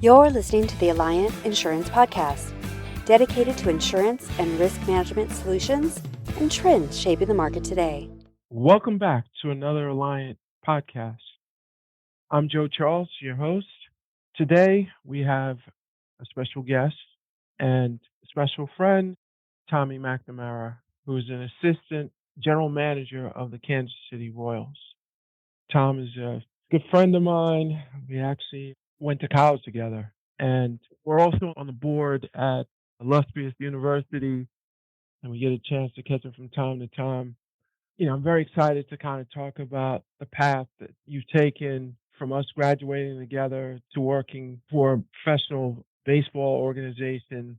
You're listening to the Alliant Insurance Podcast, dedicated to insurance and risk management solutions and trends shaping the market today. Welcome back to another Alliant podcast. I'm Joe Charles, your host. Today we have a special guest and a special friend, Tommy McNamara, who is an assistant general manager of the Kansas City Royals. Tom is a good friend of mine. We actually went to college together, and we're also on the board at illustrious university, and we get a chance to catch him from time to time. I'm very excited to kind of talk about the path that you've taken from us graduating together to working for a professional baseball organization.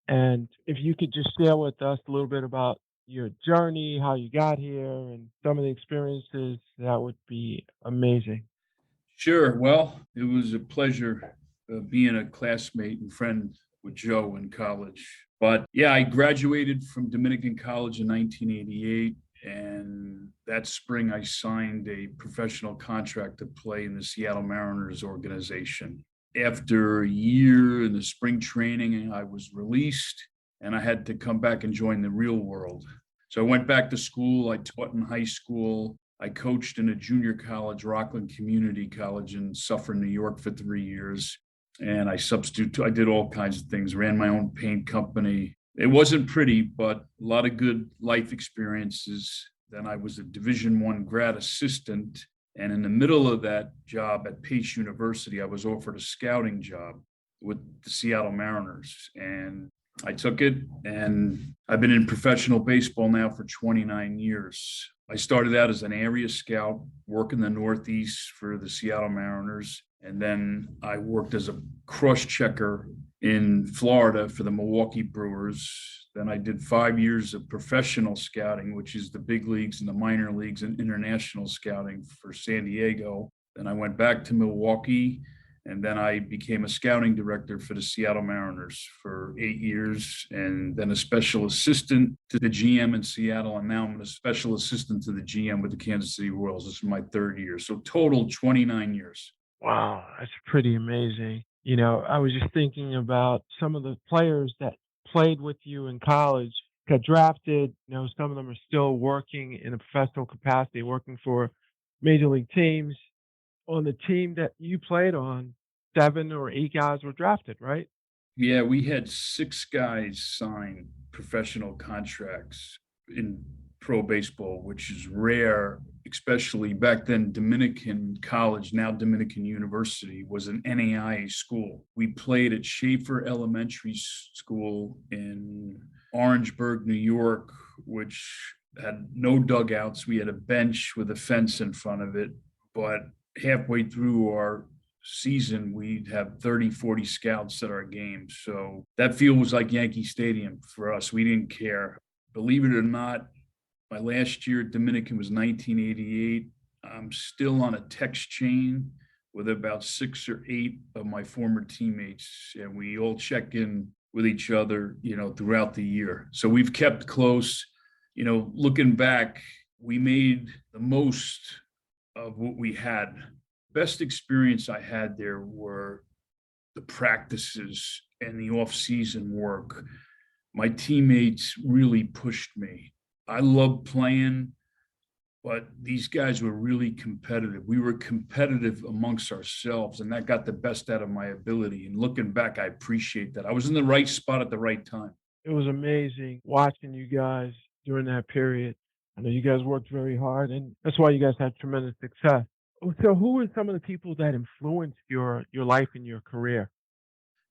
And if you could just share with us a little bit about your journey, how you got here, and some of the experiences, that would be amazing. Sure. Well, it was a pleasure being a classmate and friend with Joe in college. But yeah, I graduated from Dominican College in 1988. And that spring, I signed a professional contract to play in the Seattle Mariners organization. After a year in the spring training, I was released and I had to come back and join the real world. So I went back to school. I taught in high school. I coached in a junior college, Rockland Community College in Suffern, New York for 3 years. And I did all kinds of things, ran my own paint company. It wasn't pretty, but a lot of good life experiences. Then I was a Division I grad assistant. And in the middle of that job at Pace University, I was offered a scouting job with the Seattle Mariners. And I took it, and I've been in professional baseball now for 29 years. I started out as an area scout, working the Northeast for the Seattle Mariners. And then I worked as a cross-checker in Florida for the Milwaukee Brewers. Then I did 5 years of professional scouting, which is the big leagues and the minor leagues and international scouting for San Diego. Then I went back to Milwaukee, and then I became a scouting director for the Seattle Mariners for 8 years, and then a special assistant to the GM in Seattle. And now I'm a special assistant to the GM with the Kansas City Royals. This is my third year. So total 29 years. Wow, that's pretty amazing. I was just thinking about some of the players that played with you in college, got drafted. Some of them are still working in a professional capacity, working for major league teams. On the team that you played on, 7 or 8 guys were drafted, right? Yeah, we had 6 guys sign professional contracts in pro baseball, which is rare, especially back then. Dominican College, now Dominican University, was an NAIA school. We played at Schaefer Elementary School in Orangeburg, New York, which had no dugouts. We had a bench with a fence in front of it, but halfway through our season, we'd have 30, 40 scouts at our games. So that field was like Yankee Stadium for us. We didn't care. Believe it or not, my last year at Dominican was 1988. I'm still on a text chain with about 6 or 8 of my former teammates, and we all check in with each other, throughout the year. So we've kept close. Looking back, we made the most of what we had. Best experience I had there were the practices and the off-season work. My teammates really pushed me. I loved playing, but these guys were really competitive. We were competitive amongst ourselves, and that got the best out of my ability. And looking back, I appreciate that. I was in the right spot at the right time. It was amazing watching you guys during that period. I know you guys worked very hard, and that's why you guys had tremendous success. So who were some of the people that influenced your life and your career?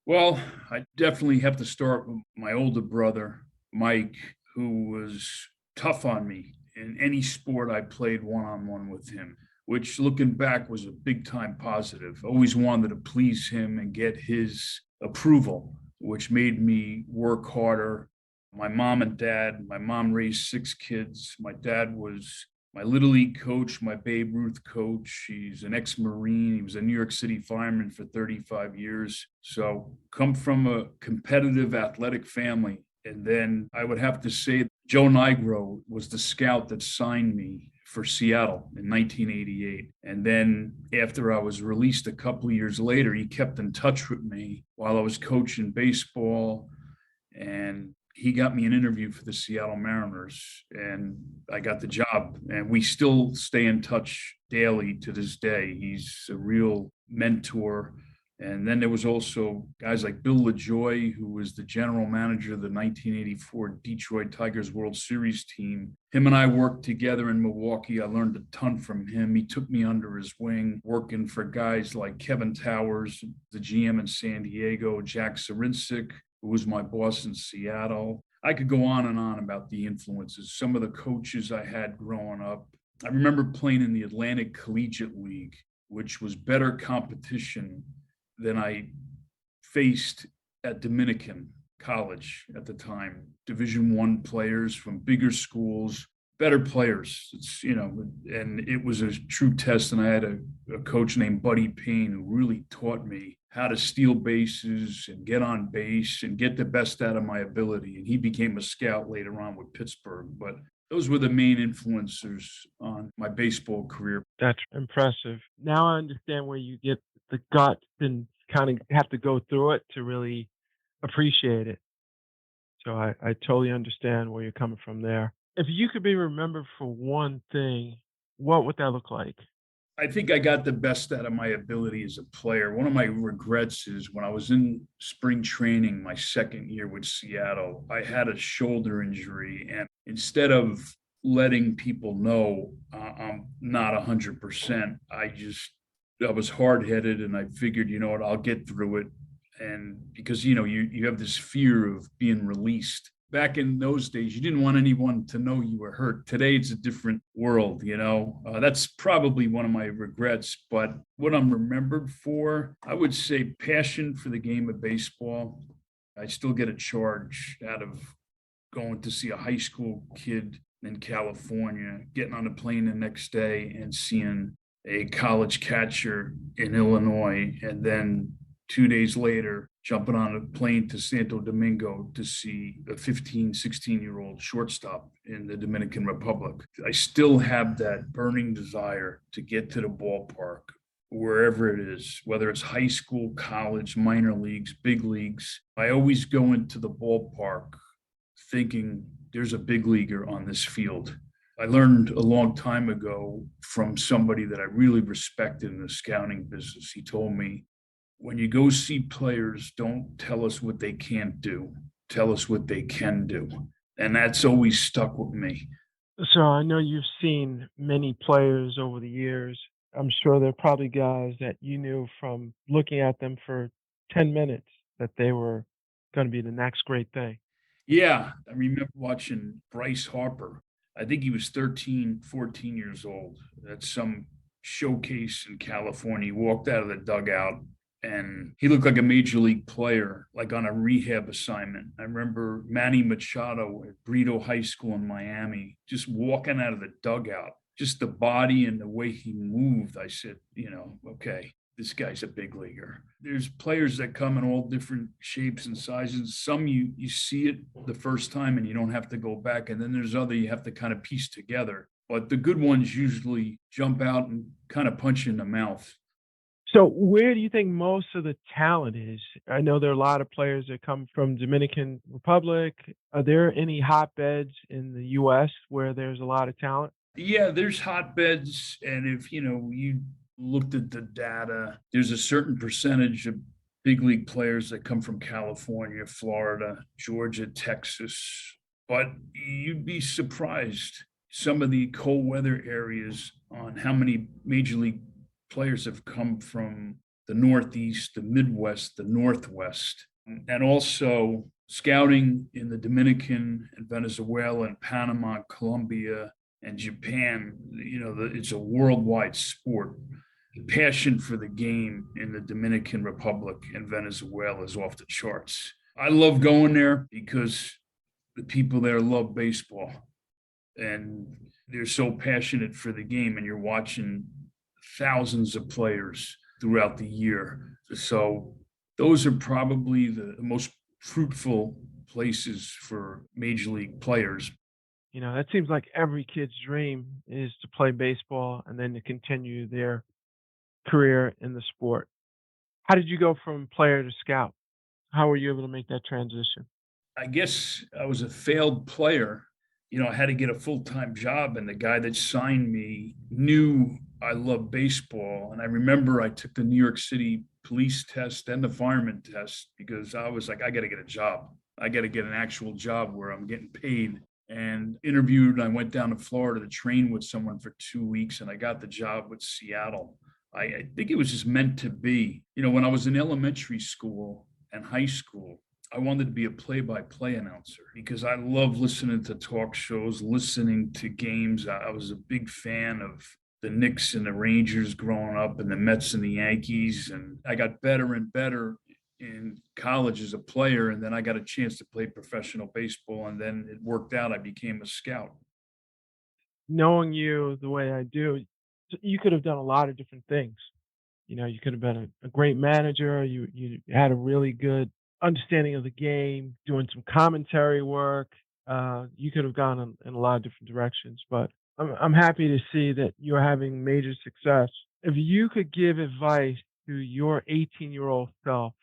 Well, I definitely have to start with my older brother, Mike, who was tough on me in any sport I played one-on-one with him, which looking back was a big time positive. Always wanted to please him and get his approval, which made me work harder. My mom and dad, my mom raised 6 kids. My dad was my Little League coach, my Babe Ruth coach. He's an ex-Marine. He was a New York City fireman for 35 years. So come from a competitive athletic family. And then I would have to say Joe Nigro was the scout that signed me for Seattle in 1988. And then after I was released a couple of years later, he kept in touch with me while I was coaching baseball. And he got me an interview for the Seattle Mariners, and I got the job. And we still stay in touch daily to this day. He's a real mentor. And then there was also guys like Bill LaJoy, who was the general manager of the 1984 Detroit Tigers World Series team. Him and I worked together in Milwaukee. I learned a ton from him. He took me under his wing, working for guys like Kevin Towers, the GM in San Diego, Jack Sarincic, who was my boss in Seattle. I could go on and on about the influences. Some of the coaches I had growing up. I remember playing in the Atlantic Collegiate League, which was better competition than I faced at Dominican College at the time. Division I players from bigger schools, better players. It's, and it was a true test. And I had a coach named Buddy Payne who really taught me how to steal bases and get on base and get the best out of my ability. And he became a scout later on with Pittsburgh. But those were the main influencers on my baseball career. That's impressive. Now I understand where you get the guts and kind of have to go through it to really appreciate it. So I totally understand where you're coming from there. If you could be remembered for one thing, what would that look like? I think I got the best out of my ability as a player. One of my regrets is when I was in spring training my second year with Seattle, I had a shoulder injury. And instead of letting people know I'm not 100%, I was hard-headed, and I figured, what, I'll get through it. And because, you have this fear of being released. Back in those days, you didn't want anyone to know you were hurt. Today, it's a different world, That's probably one of my regrets. But what I'm remembered for, I would say passion for the game of baseball. I still get a charge out of going to see a high school kid in California, getting on a plane the next day and seeing a college catcher in Illinois, and then 2 days later, jumping on a plane to Santo Domingo to see a 15, 16-year-old shortstop in the Dominican Republic. I still have that burning desire to get to the ballpark, wherever it is, whether it's high school, college, minor leagues, big leagues. I always go into the ballpark thinking there's a big leaguer on this field. I learned a long time ago from somebody that I really respected in the scouting business. He told me, when you go see players, don't tell us what they can't do. Tell us what they can do. And that's always stuck with me. So I know you've seen many players over the years. I'm sure there are probably guys that you knew from looking at them for 10 minutes that they were going to be the next great thing. Yeah, I remember watching Bryce Harper. I think he was 13, 14 years old at some showcase in California. He walked out of the dugout and he looked like a major league player, like on a rehab assignment. I remember Manny Machado at Brito High School in Miami, just walking out of the dugout, just the body and the way he moved. I said, okay, this guy's a big leaguer. There's players that come in all different shapes and sizes. Some you see it the first time and you don't have to go back. And then there's other you have to kind of piece together. But the good ones usually jump out and kind of punch you in the mouth. So where do you think most of the talent is? I know there are a lot of players that come from Dominican Republic. Are there any hotbeds in the U.S. where there's a lot of talent? Yeah, there's hotbeds. And if, you looked at the data, there's a certain percentage of big league players that come from California, Florida, Georgia, Texas. But you'd be surprised some of the cold weather areas on how many major league players have come from the Northeast, the Midwest, the Northwest, and also scouting in the Dominican and Venezuela and Panama, Colombia, and Japan. It's a worldwide sport. The passion for the game in the Dominican Republic and Venezuela is off the charts. I love going there because the people there love baseball and they're so passionate for the game, and you're watching thousands of players throughout the year. So those are probably the most fruitful places for major league players. That seems like every kid's dream is to play baseball and then to continue their career in the sport. How did you go from player to scout? How were you able to make that transition? I guess I was a failed player. I had to get a full-time job, and the guy that signed me knew I loved baseball. And I remember I took the New York City police test and the fireman test because I was like, I got to get a job. I got to get an actual job where I'm getting paid. And interviewed, and I went down to Florida to train with someone for 2 weeks, and I got the job with Seattle. I think it was just meant to be. When I was in elementary school and high school, I wanted to be a play-by-play announcer because I love listening to talk shows, listening to games. I was a big fan of the Knicks and the Rangers growing up, and the Mets and the Yankees. And I got better and better in college as a player. And then I got a chance to play professional baseball. And then it worked out. I became a scout. Knowing you the way I do, you could have done a lot of different things. You could have been a great manager. You had a really good understanding of the game, doing some commentary work. You could have gone in a lot of different directions, but I'm happy to see that you're having major success. If you could give advice to your 18-year-old self,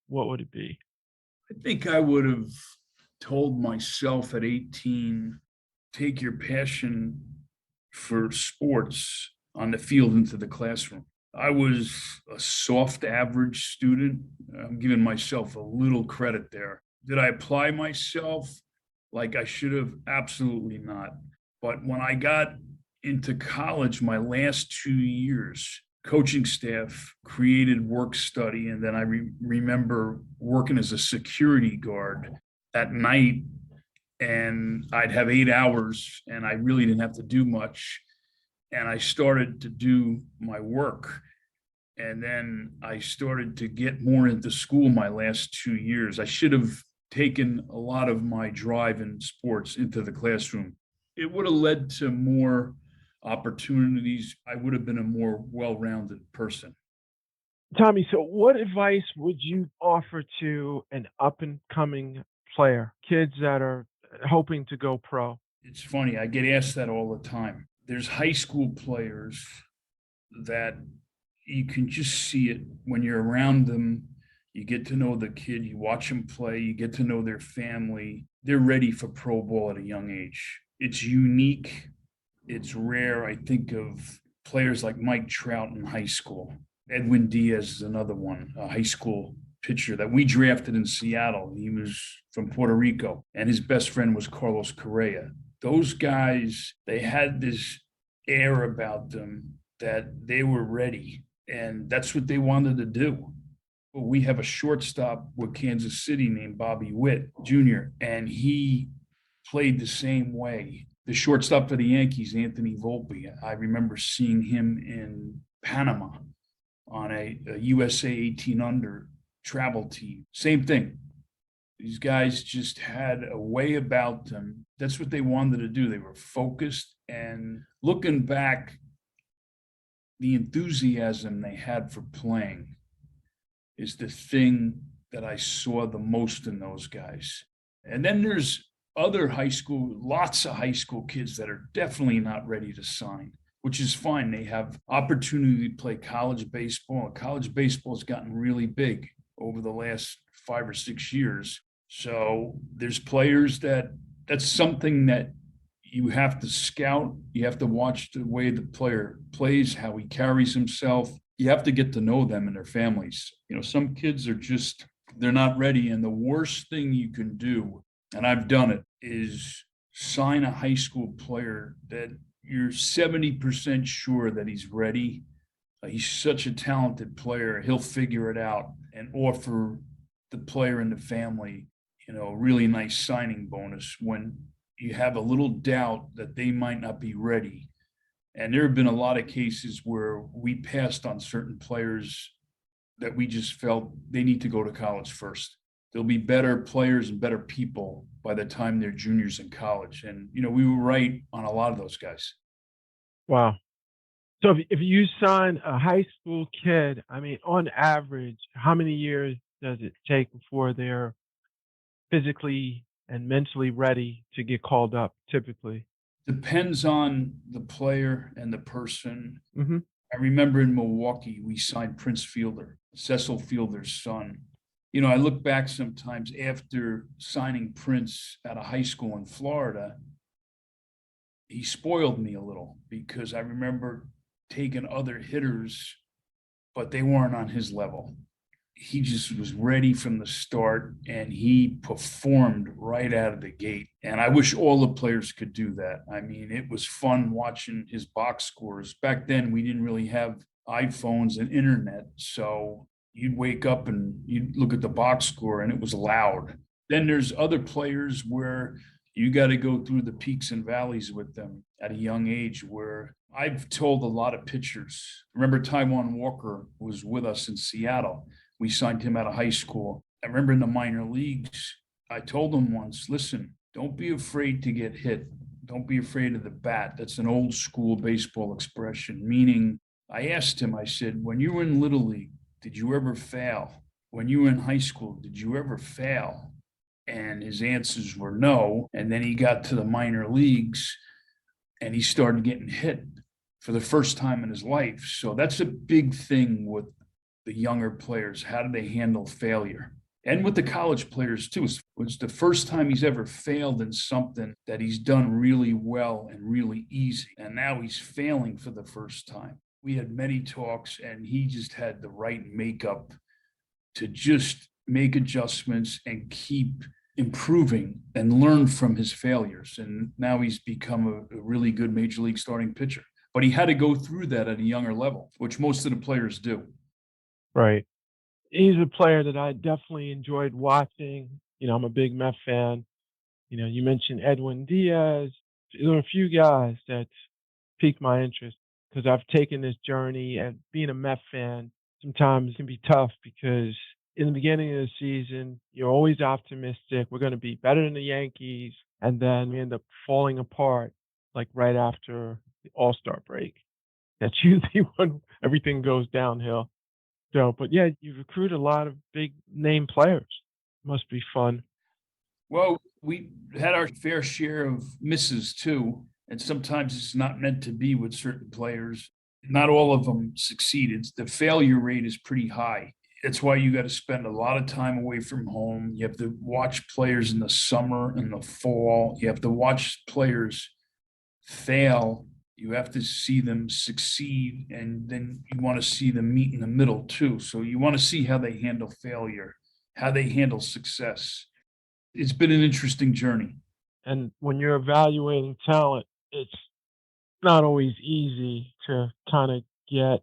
what would it be? I think I would have told myself at 18, take your passion for sports on the field into the classroom. I was a soft average student. I'm giving myself a little credit there. Did I apply myself like I should have? Absolutely not. But when I got into college, my last 2 years, coaching staff created work study. And then I remember working as a security guard at night, and I'd have 8 hours and I really didn't have to do much. And I started to do my work. And then I started to get more into school my last 2 years. I should have taken a lot of my drive in sports into the classroom. It would have led to more opportunities. I would have been a more well-rounded person. Tommy, so what advice would you offer to an up and coming player, kids that are hoping to go pro? It's funny, I get asked that all the time. There's high school players that you can just see it when you're around them. You get to know the kid, you watch them play, you get to know their family. They're ready for pro ball at a young age. It's unique, it's rare. I think of players like Mike Trout in high school. Edwin Diaz is another one, a high school pitcher that we drafted in Seattle. He was from Puerto Rico, and his best friend was Carlos Correa. Those guys, they had this air about them that they were ready, and that's what they wanted to do. We have a shortstop with Kansas City named Bobby Witt Jr., and he played the same way. The shortstop for the Yankees, Anthony Volpe, I remember seeing him in Panama on a USA 18 under travel team. Same thing. These guys just had a way about them. That's what they wanted to do. They were focused. And looking back, the enthusiasm they had for playing is the thing that I saw the most in those guys. And then there's other high school, lots of high school kids that are definitely not ready to sign, which is fine. They have opportunity to play college baseball. College baseball has gotten really big over the last 5 or 6 years. So there's players that's something that you have to scout. You have to watch the way the player plays, how he carries himself. You have to get to know them and their families. Some kids are just, they're not ready. And the worst thing you can do, and I've done it, is sign a high school player that you're 70% sure that he's ready. He's such a talented player. He'll figure it out and offer the player and the family, a really nice signing bonus when you have a little doubt that they might not be ready. And there have been a lot of cases where we passed on certain players that we just felt they need to go to college first. They'll be better players and better people by the time they're juniors in college. And, we were right on a lot of those guys. Wow. So if you sign a high school kid, I mean, on average, how many years does it take before they're physically and mentally ready to get called up typically? Depends on the player and the person. Hmm. I remember in Milwaukee, we signed Prince Fielder, Cecil Fielder's son. I look back sometimes after signing Prince out of high school in Florida, he spoiled me a little because I remember taking other hitters, but they weren't on his level. He just was ready from the start and he performed right out of the gate. And I wish all the players could do that. I mean, it was fun watching his box scores. Back then, we didn't really have iPhones and internet. So you'd wake up and you'd look at the box score and it was loud. Then there's other players where you got to go through the peaks and valleys with them at a young age where I've told a lot of pitchers. Remember, Taiwan Walker was with us in Seattle. We signed him out of high school. I remember in the minor leagues, I told him once, listen, don't be afraid to get hit. Don't be afraid of the bat. That's an old school baseball expression, meaning I asked him, I said, when you were in Little League, did you ever fail? When you were in high school, did you ever fail? And his answers were no. And then he got to the minor leagues and he started getting hit for the first time in his life. So that's a big thing with the younger players. How do they handle failure? And with the college players too. It's the first time he's ever failed in something that he's done really well and really easy. And now he's failing for the first time. We had many talks and he just had the right makeup to just make adjustments and keep improving and learn from his failures. And now he's become a really good major league starting pitcher. But he had to go through that at a younger level, which most of the players do. Right. He's a player that I definitely enjoyed watching. I'm a big Met fan. You mentioned Edwin Diaz. There are a few guys that piqued my interest because I've taken this journey, and being a Met fan sometimes can be tough because in the beginning of the season, you're always optimistic. We're going to be better than the Yankees. And then we end up falling apart like right after the All-Star break. That's usually when everything goes downhill. So, but yeah, you recruit a lot of big name players. Must be fun. Well, we had our fair share of misses too. And sometimes it's not meant to be with certain players. Not all of them succeeded. The failure rate is pretty high. That's why you got to spend a lot of time away from home. You have to watch players in the summer and the fall. You have to watch players fail. You have to see them succeed, and then you want to see them meet in the middle too. So you want to see how they handle failure, how they handle success. It's been an interesting journey. And when you're evaluating talent, it's not always easy to kind of get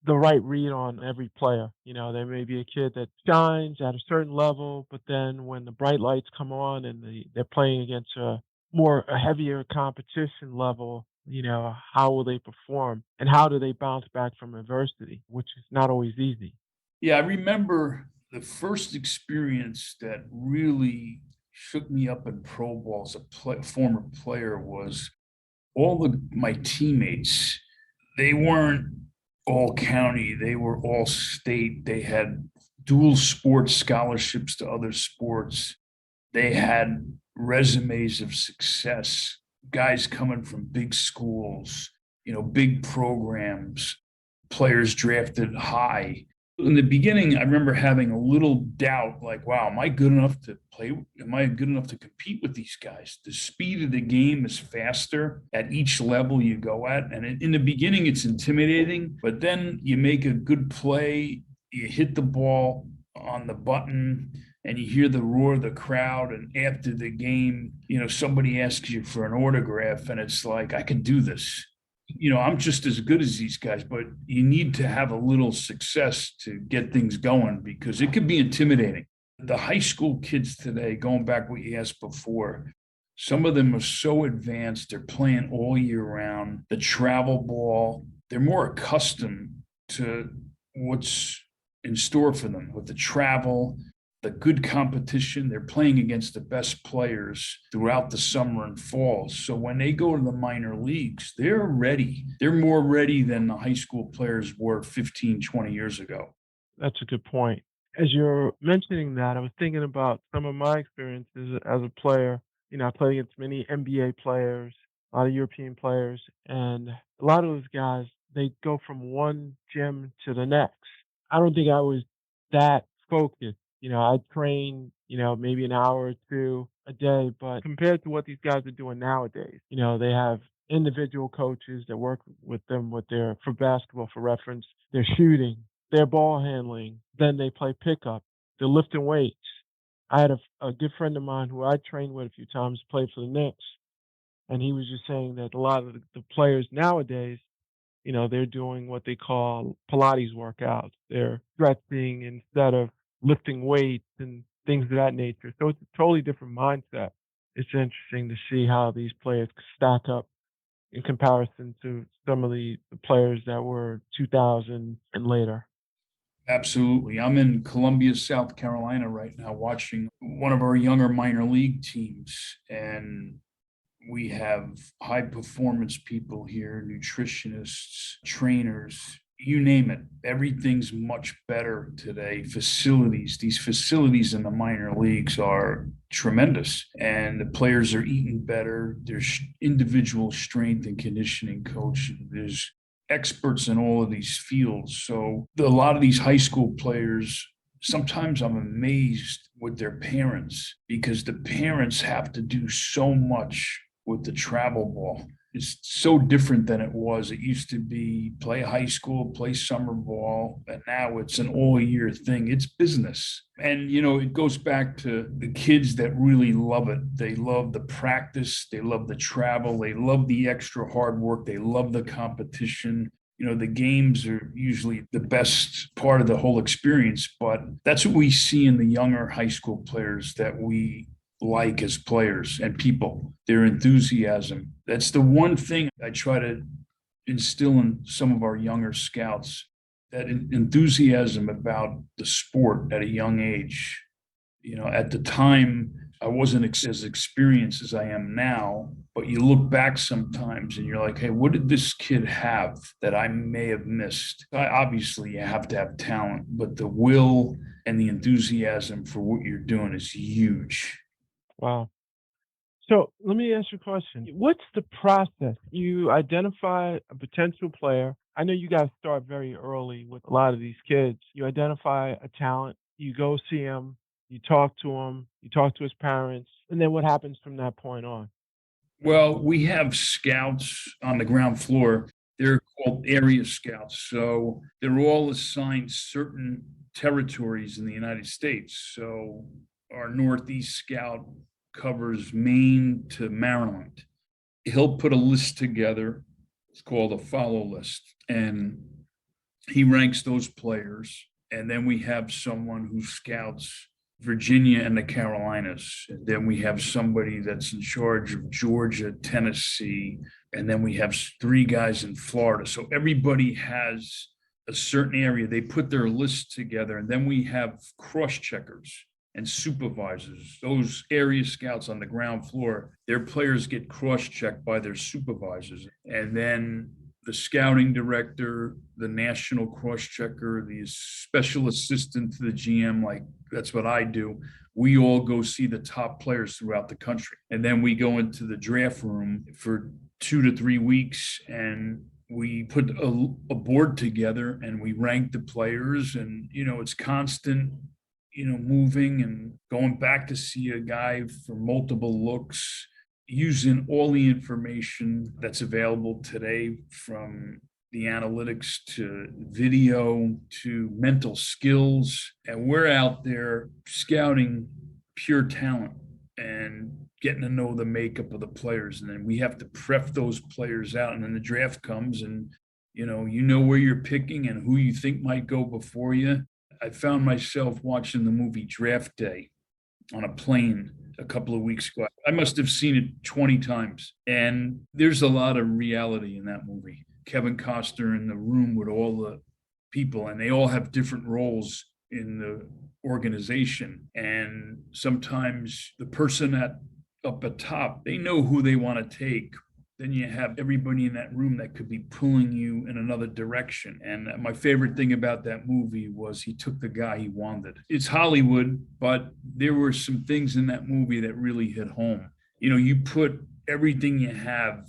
the right read on every player. There may be a kid that shines at a certain level, but then when the bright lights come on and they're playing against a heavier competition level, how will they perform and how do they bounce back from adversity, which is not always easy. Yeah, I remember the first experience that really shook me up in pro ball as a former player was my teammates. They weren't all county, they were all state. They had dual sports scholarships to other sports. They had resumes of success, guys coming from big schools, big programs, players drafted high. In the beginning, I remember having a little doubt, like, wow, am I good enough to play? Am I good enough to compete with these guys? The speed of the game is faster at each level you go at. And in the beginning, it's intimidating, but then you make a good play, you hit the ball on the button, and you hear the roar of the crowd. And after the game, somebody asks you for an autograph, and it's like, I can do this. I'm just as good as these guys, but you need to have a little success to get things going because it could be intimidating. The high school kids today, going back what you asked before, some of them are so advanced. They're playing all year round. The travel ball, they're more accustomed to what's in store for them with the travel, the good competition. They're playing against the best players throughout the summer and fall. So when they go to the minor leagues, they're ready. They're more ready than the high school players were 15, 20 years ago. That's a good point. As you're mentioning that, I was thinking about some of my experiences as a player. I played against many NBA players, a lot of European players, and a lot of those guys, they go from one gym to the next. I don't think I was that focused. I train, maybe an hour or two a day, but compared to what these guys are doing nowadays, they have individual coaches that work with them with their for basketball for reference, their shooting, their ball handling. Then they play pickup. They're lifting weights. I had a good friend of mine who I trained with a few times, played for the Knicks, and he was just saying that a lot of the players nowadays, they're doing what they call Pilates workouts. They're stretching instead of lifting weights and things of that nature. So it's a totally different mindset. It's interesting to see how these players stack up in comparison to some of the players that were 2000 and later. Absolutely. I'm in Columbia, South Carolina right now watching one of our younger minor league teams. And we have high performance people here, nutritionists, trainers, you name it. Everything's much better today. These facilities in the minor leagues are tremendous, and the players are eating better. There's individual strength and conditioning coaching. There's experts in all of these fields. So a lot of these high school players, sometimes I'm amazed with their parents because the parents have to do so much with the travel ball. It's so different than it was. It used to be play high school, play summer ball, and now it's an all year thing. It's business. And, it goes back to the kids that really love it. They love the practice, they love the travel, they love the extra hard work, they love the competition. The games are usually the best part of the whole experience, but that's what we see in the younger high school players that we like as players and people, their enthusiasm. That's the one thing I try to instill in some of our younger scouts, that enthusiasm about the sport at a young age. At the time, I wasn't as experienced as I am now, but you look back sometimes and you're like, hey, what did this kid have that I may have missed? Obviously, you have to have talent, but the will and the enthusiasm for what you're doing is huge. Wow. So let me ask you a question. What's the process? You identify a potential player. I know you guys start very early with a lot of these kids. You identify a talent, you go see him, you talk to him, you talk to his parents, and then what happens from that point on? Well, we have scouts on the ground floor. They're called area scouts. So they're all assigned certain territories in the United States. So our Northeast scout covers Maine to Maryland. He'll put a list together. It's called a follow list. And he ranks those players. And then we have someone who scouts Virginia and the Carolinas. And then we have somebody that's in charge of Georgia, Tennessee, and then we have three guys in Florida. So everybody has a certain area. They put their list together, and then we have cross checkers and supervisors. Those area scouts on the ground floor, their players get cross checked by their supervisors. And then the scouting director, the national cross checker, the special assistant to the GM, like that's what I do. We all go see the top players throughout the country. And then we go into the draft room for 2 to 3 weeks and we put a board together and we rank the players. And, it's constant, moving and going back to see a guy for multiple looks, using all the information that's available today, from the analytics to video to mental skills. And we're out there scouting pure talent and getting to know the makeup of the players. And then we have to prep those players out. And then the draft comes and, where you're picking and who you think might go before you. I found myself watching the movie Draft Day on a plane a couple of weeks ago. I must have seen it 20 times. And there's a lot of reality in that movie. Kevin Costner in the room with all the people, and they all have different roles in the organization. And sometimes the person up at top, they know who they want to take, then you have everybody in that room that could be pulling you in another direction. And my favorite thing about that movie was he took the guy he wanted. It's Hollywood, but there were some things in that movie that really hit home. You put everything you have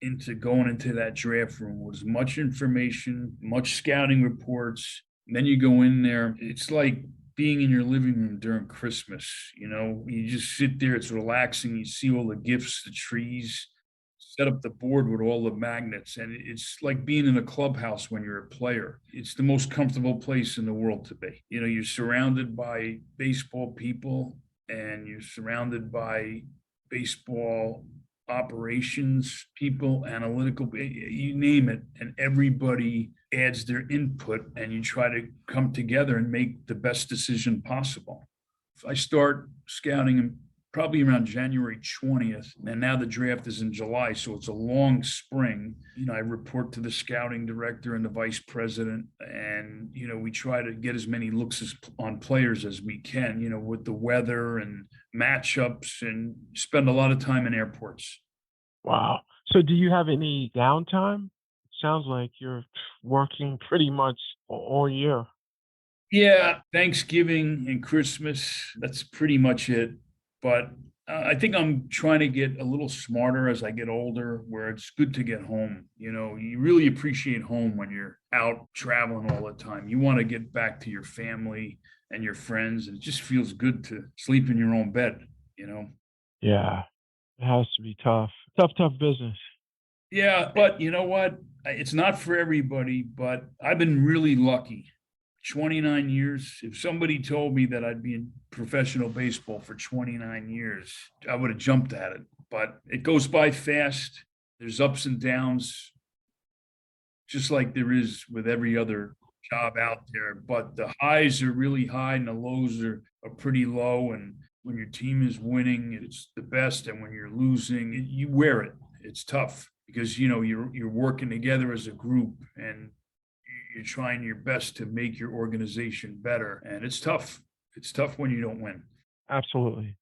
into going into that draft room with much information, much scouting reports. And then you go in there, it's like being in your living room during Christmas. You just sit there, it's relaxing. You see all the gifts, the trees, set up the board with all the magnets. And it's like being in a clubhouse when you're a player. It's the most comfortable place in the world to be. You're surrounded by baseball people and you're surrounded by baseball operations people, analytical, you name it, and everybody adds their input and you try to come together and make the best decision possible. I start scouting probably around January 20th, and now the draft is in July, so it's a long spring. I report to the scouting director and the vice president, and we try to get as many looks on players as we can, with the weather and matchups, and spend a lot of time in airports. Wow. So do you have any downtime? Sounds like you're working pretty much all year. Yeah, Thanksgiving and Christmas, that's pretty much it. But I think I'm trying to get a little smarter as I get older, where it's good to get home. You really appreciate home when you're out traveling all the time. You want to get back to your family and your friends, and it just feels good to sleep in your own bed. Yeah, it has to be tough. Tough business. Yeah, but you know what? It's not for everybody, but I've been really lucky. 29 years. If somebody told me that I'd be in professional baseball for 29 years, I would have jumped at it. But it goes by fast. There's ups and downs, just like there is with every other job out there. But the highs are really high and the lows are pretty low. And when your team is winning, it's the best. And when you're losing, you wear it. It's tough because you're working together as a group and you're trying your best to make your organization better. And it's tough. It's tough when you don't win. Absolutely.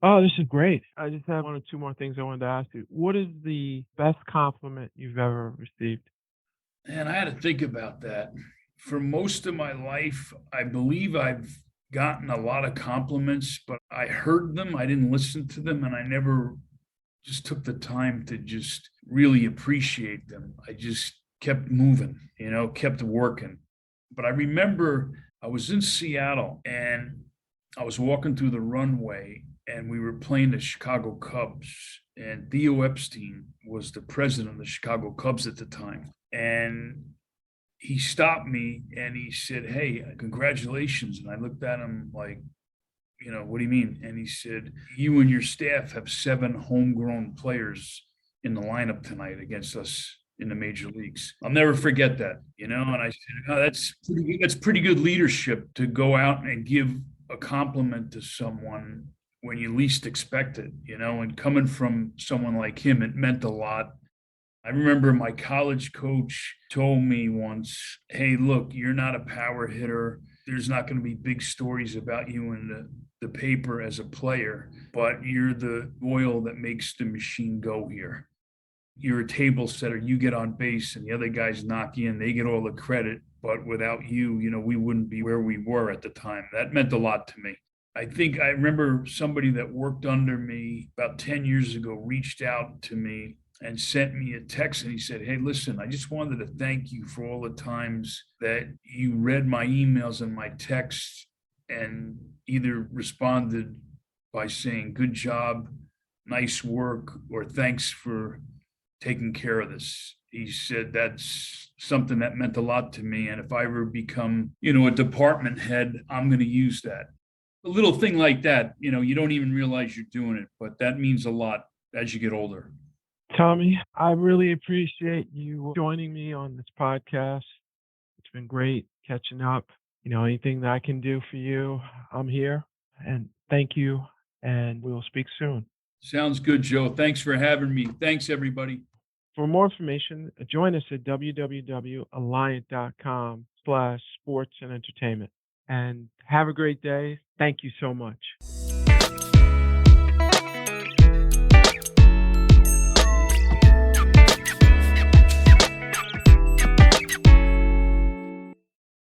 Oh, this is great. I just have one or two more things I wanted to ask you. What is the best compliment you've ever received? And I had to think about that. For most of my life, I believe I've gotten a lot of compliments, but I heard them, I didn't listen to them, and I never just took the time to just really appreciate them. I just kept moving, kept working. But I remember I was in Seattle and I was walking through the runway and we were playing the Chicago Cubs. And Theo Epstein was the president of the Chicago Cubs at the time. And he stopped me and he said, "Hey, congratulations." And I looked at him like, "What do you mean?" And he said, "You and your staff have 7 homegrown players in the lineup tonight against us in the major leagues." I'll never forget that, And I said, "Oh, that's pretty good leadership to go out and give a compliment to someone when you least expect it, And coming from someone like him, it meant a lot. I remember my college coach told me once, "Hey, look, you're not a power hitter. There's not going to be big stories about you in the paper as a player, but you're the oil that makes the machine go here. You're a table setter. You get on base and the other guys knock in. They get all the credit. But without you, we wouldn't be where we were at the time." That meant a lot to me. I think I remember somebody that worked under me about 10 years ago reached out to me and sent me a text and he said, "Hey, listen, I just wanted to thank you for all the times that you read my emails and my texts and either responded by saying, 'Good job, nice work,' or 'Thanks for taking care of this.'" He said that's something that meant a lot to me. And if I ever become, a department head, I'm going to use that. A little thing like that, you don't even realize you're doing it, but that means a lot as you get older. Tommy, I really appreciate you joining me on this podcast. It's been great catching up. Anything that I can do for you, I'm here. And thank you. And we'll speak soon. Sounds good, Joe. Thanks for having me. Thanks, everybody. For more information, join us at www.alliant.com/sports and entertainment. And have a great day. Thank you so much.